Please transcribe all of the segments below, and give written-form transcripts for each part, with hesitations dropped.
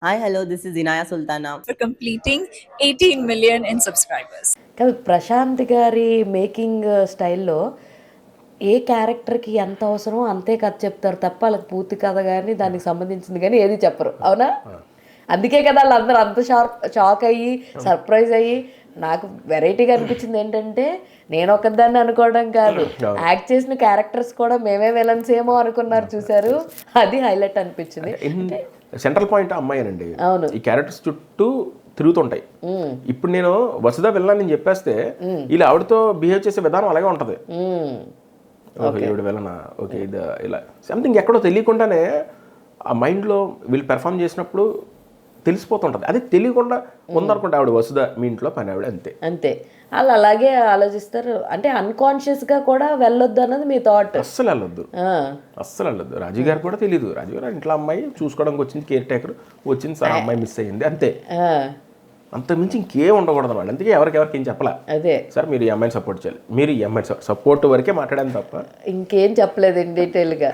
Hi, hello, this is Inaya Sultana. for completing 18 million in subscribers. కానీ ప్రశాంత్ గారి making స్టైల్లో ఏ క్యారెక్టర్కి ఎంత అవసరమో అంతే కథ చెప్తారు తప్ప వాళ్ళకి పూర్తి కథ కానీ దానికి సంబంధించింది కానీ ఏది చెప్పరు, అవునా? అందుకే కదా వాళ్ళందరూ అంత షాక్ అయ్యి సర్ప్రైజ్ అయ్యి. నాకు వెరైటీగా అనిపించింది ఏంటంటే, నేను ఒకదాన్ని అనుకోవడం కాదు, యాక్ట్ చేసిన క్యారెక్టర్స్ కూడా మేమే విలన్స్ ఏమో అనుకున్నారు, చూసారు, అది హైలైట్ అనిపించింది. సెంట్రల్ పాయింట్ అమ్మాయినండి. అవును, ఈ క్యారెక్టర్స్ చుట్టూ తిరుగుతుంటాయి. ఇప్పుడు నేను వసుధ వెళ్ళాలని నేను చెప్పేస్తే ఇలా ఆవిడతో బిహేవ్ చేసే విధానం అలాగే ఉంటది. ఓకే ఈవిడ వెళ్ళనా, ఓకే ఇది ఇలా సంథింగ్ ఎక్కడో తెలియకుండానే ఆ మైండ్లో వీళ్ళు పెర్ఫామ్ చేసినప్పుడు తెలిసిపోతుంటది. అదే తెలియకుండా ఉందనుకుంటే ఆవిడ వసుధ మీ ఇంట్లో పని ఆవిడ అంతే అంతే. వాళ్ళు అలాగే ఆలోచిస్తారు, అంటే అన్కాన్షియస్గా కూడా వెళ్ళొద్దు అన్నది మీ థాట్. అస్సలు వెళ్ళొద్దు, అస్సలు వెళ్ళొద్దు. రాజు గారు కూడా తెలియదు, రాజు గారు ఇంట్లో అమ్మాయి చూసుకోవడానికి వచ్చింది, కేర్ టేకర్ వచ్చింది, సార్ అమ్మాయి మిస్ అయ్యింది అంతే. అంత మించి ఇంకేం ఉండకూడదు వాళ్ళు. అందుకే ఎవరికి ఏం చెప్పాలా, అదే సార్ మీరు ఈ అమ్మాయిని సపోర్ట్ చేయాలి, మీరు ఈ అమ్మాయి సపోర్ట్ వరకే మాట్లాడాను తప్ప ఇంకేం చెప్పలేదు ఇన్ డీటెయిల్గా.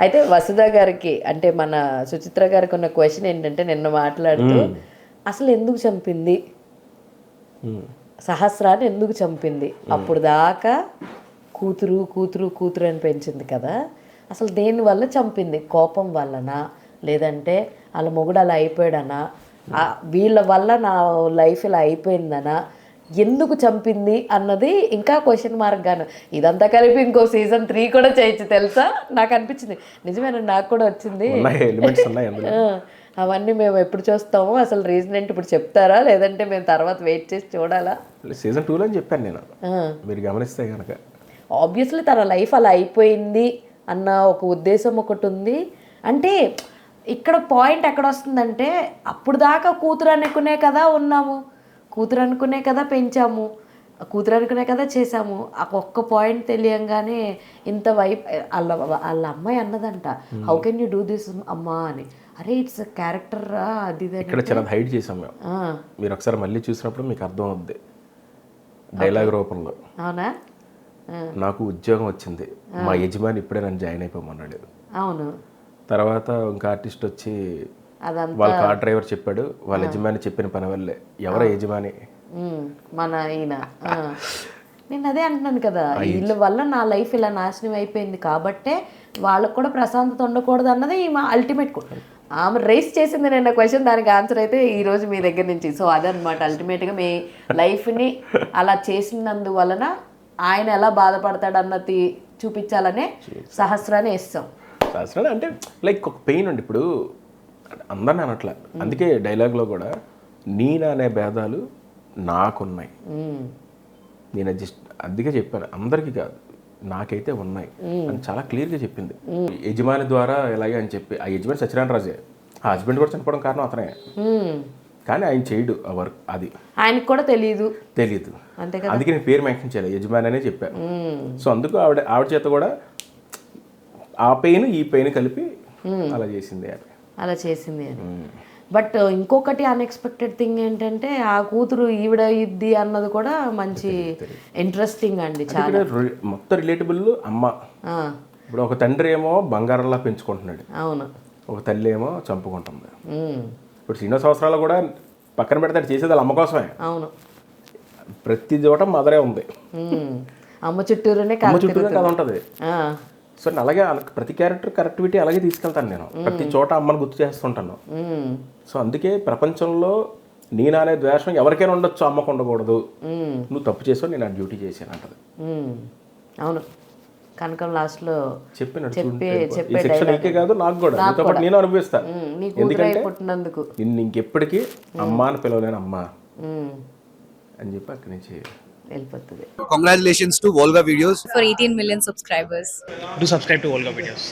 అయితే వసుధ గారికి, అంటే మన సుచిత్ర గారికి ఉన్న క్వశ్చన్ ఏంటంటే, నిన్న మాట్లాడుతూ అసలు ఎందుకు చంపింది, సహస్రాన్ని ఎందుకు చంపింది? అప్పుడు దాకా కూతురు కూతురు కూతురు అని పెంచింది కదా, అసలు దేనివల్ల చంపింది? కోపం వల్లనా, లేదంటే వాళ్ళ మొగుడు అలా అయిపోయాడనా, వీళ్ళ వల్ల నా లైఫ్ ఇలా అయిపోయిందనా, ఎందుకు చంపింది అన్నది ఇంకా క్వశ్చన్ మార్క్ గాను. ఇదంతా కలిపి ఇంకో సీజన్ 3 కూడా చేయొచ్చు తెలుసా, నాకు అనిపించింది. నిజమేనా, నాకు కూడా వచ్చింది. అవన్నీ మేము ఎప్పుడు చూస్తాము, అసలు రీజన్ ఏంటి ఇప్పుడు చెప్తారా, లేదంటే మేము తర్వాత వెయిట్ చేసి చూడాలా? సీజన్ 2లో అని చెప్పాను నేను, మీరు గమనిస్తే కనుక. ఆబ్వియస్లీ తన లైఫ్ అలా అయిపోయింది అన్న ఒక ఉద్దేశం ఒకటి ఉంది. అంటే ఇక్కడ పాయింట్ ఎక్కడ వస్తుందంటే, అప్పుడు దాకా కూతురు అనుకునే కదా ఉన్నాము, కూతురు అనుకునే కదా పెంచాము, కూతురు అనుకునే కదా చేసాము. ఆ ఒక్క పాయింట్ తెలియంగానే ఇంత వాళ్ళ అమ్మాయి అన్నదంట, how can you do this అమ్మా అని. అరే ఇట్స్ క్యారెక్టర్ రా, అది ఇక్కడ చిన్న హైడ్ చేసాం మేము. మీరు ఒకసారి మళ్ళీ చూసినప్పుడు మీకు అర్థం అవుద్ది డైలాగ్ రూపంలో. అవునా? నాకు ఉద్యోగం వచ్చింది, మా యజమాని ఇప్పుడే నన్ను జాయిన్ అయిపోమన్నాడు. అవును. తర్వాత ఇంకా ఆర్టిస్ట్ వచ్చి వాళ్ళ కార్ డ్రైవర్ చెప్పాడు, వాళ్ళ యజమాని చెప్పిన పని వల్లే. ఎవరో యజమాని? మన ఈయన. నేను అదే అంటున్నాను కదా, వీళ్ళ వల్ల నా లైఫ్ ఇలా నాశనం అయిపోయింది కాబట్టే వాళ్ళకు కూడా ప్రశాంతత ఉండకూడదు అన్నది మా అల్టిమేట్. ఆమె రేస్ చేసింది నిన్న క్వశ్చన్, దానికి ఆన్సర్ అయితే ఈరోజు మీ దగ్గర నుంచి. సో అదనమాట అల్టిమేట్గా మీ లైఫ్ని అలా చేసినందువలన ఆయన ఎలా బాధపడతాడు అన్నది చూపించాలనే సహస్రాన్ని వేస్తాం. సహస్రాన్ని అంటే లైక్ ఒక పెయిన్ అండి. ఇప్పుడు అందరిని అనట్లా, అందుకే డైలాగ్లో కూడా నేననే భేదాలు నాకున్నాయి, నేను జస్ట్ అందుకే చెప్పాను, అందరికీ కాదు నాకైతే ఉన్నాయి అని చాలా క్లియర్గా చెప్పింది. యజమాని ద్వారా ఎలాగే అని చెప్పి, ఆ యజమాని సత్యనారాయణ రాజే, ఆ హస్బెండ్ కూడా చనిపోవడం కారణం అతనే, కానీ ఆయన చేయడు ఆ వర్క్, అది ఆయనకు కూడా తెలియదు. అందుకే నేను పేరు మెన్షన్ చేయాలి, యజమాని అనే చెప్పాను. సో అందుకు ఆవిడ చేత కూడా ఆ పెయిన్ ఈ పెయిన్ కలిపి అలా చేసింది అని. బట్ ఇంకొకటి అన్ఎక్స్పెక్టెడ్ థింగ్ ఏంటంటే, ఆ కూతురు ఈవిడ ఇద్ది అన్నది కూడా మంచి ఇంట్రెస్టింగ్ అండి. చాలా మొత్తం రిలేటబుల్. అమ్మ ఇప్పుడు ఒక తండ్రి ఏమో బంగారంలా పెంచుకుంటున్నాడు, అవును, ఒక తల్లి ఏమో చంపుకుంటుంది. ఇప్పుడు శ్రీనివాస సంవత్సరాలు కూడా పక్కన పెడతాడు, చేసేది వాళ్ళ అమ్మ కోసమే. అవును, ప్రతి చోట మదరే ఉంది, అమ్మ చుట్టూరునే కథ ఉంటుంది. సో అలాగే ప్రతి క్యారెక్టర్ కరెక్టివిటీ అలాగే తీసుకెళ్తాను నేను, ప్రతి చోట అమ్మని గుర్తు చేస్తుంటాను. సో అందుకే ప్రపంచంలో నేను అనే ద్వేషం ఎవరికైనా ఉండొచ్చు, అమ్మకు ఉండకూడదు. నువ్వు తప్పు చేసావు, నేను ఆ డ్యూటీ చేశాను అంటది. అవును, కనకం లాస్ట్లో చెప్పినాడు, శిక్షణ నీకే కాదు నాకు కూడా, నీతో పాటు నేను అనుభవిస్తాను. ఎందుకంటే నిన్ను ఇంకెప్పటికీ అమ్మ అని పిలవలేను, అమ్మ అని చెప్పి అక్కడి నుంచి వెళ్ళిపోతుంది. Congratulations to Volga Videos For 18 million subscribers. Do subscribe to Volga Videos.